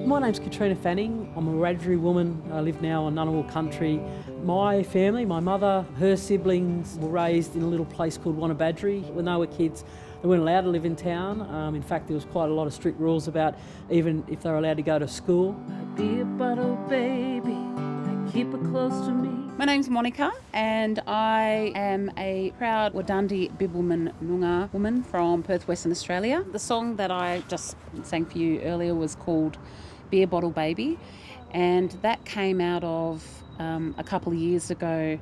My name's Katrina Fanning. I'm a Wiradjuri woman. I live now on Ngunnawal country. My family, my mother, her siblings were raised in a little place called Woorabinda. When they were kids, they weren't allowed to live in town. In fact, there was quite a lot of strict rules about even if they were allowed to go to school. Be a bottle baby, keep her close to me. My name's Monica and I am a proud Wadandi Bibbulmun Noongar woman from Perth, Western Australia. The song that I just sang for you earlier was called Beer Bottle Baby, and that came out of a couple of years ago.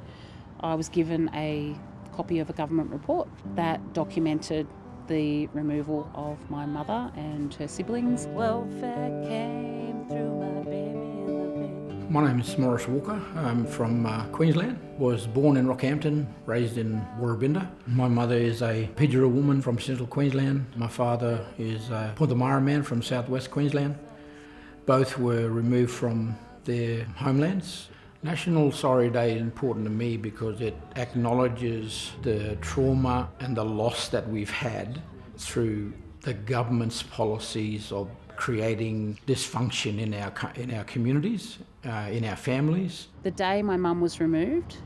I was given a copy of a government report that documented the removal of my mother and her siblings. Welfare came through my baby in the bed. My name is Maurice Walker. I'm from Queensland. Was born in Rockhampton, raised in Woorabinda. My mother is a Pidgera woman from central Queensland. My father is a Puntamara man from southwest Queensland. Both were removed from their homelands. National Sorry Day is important to me because it acknowledges the trauma and the loss that we've had through the government's policies of creating dysfunction in our communities, in our families. The day my mum was removed,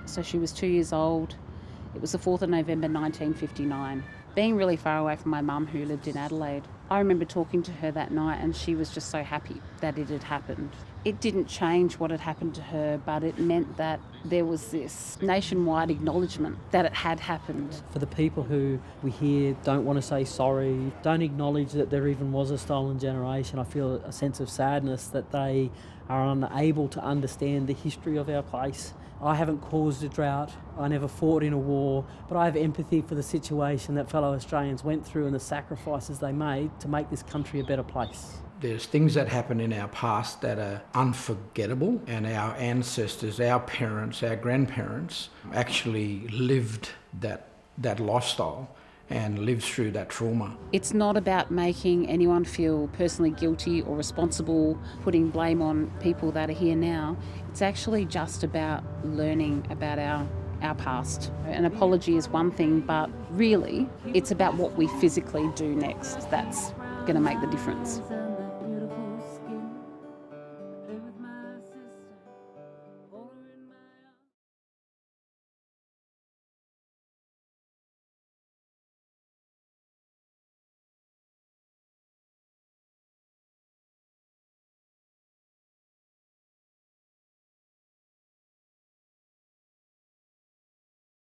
so she was 2 years old, it was the 4th of November 1959. Being really far away from my mum who lived in Adelaide, I remember talking to her that night and she was just so happy that it had happened. It didn't change what had happened to her, but it meant that there was this nationwide acknowledgement that it had happened. For the people who we hear don't want to say sorry, don't acknowledge that there even was a stolen generation, I feel a sense of sadness that they are unable to understand the history of our place. I haven't caused a drought, I never fought in a war, but I have empathy for the situation that fellow Australians went through and the sacrifices they made to make this country a better place. There's things that happen in our past that are unforgettable, and our ancestors, our parents, our grandparents actually lived that lifestyle and lived through that trauma. It's not about making anyone feel personally guilty or responsible, putting blame on people that are here now. It's actually just about learning about our past. An apology is one thing, but really it's about what we physically do next that's going to make the difference.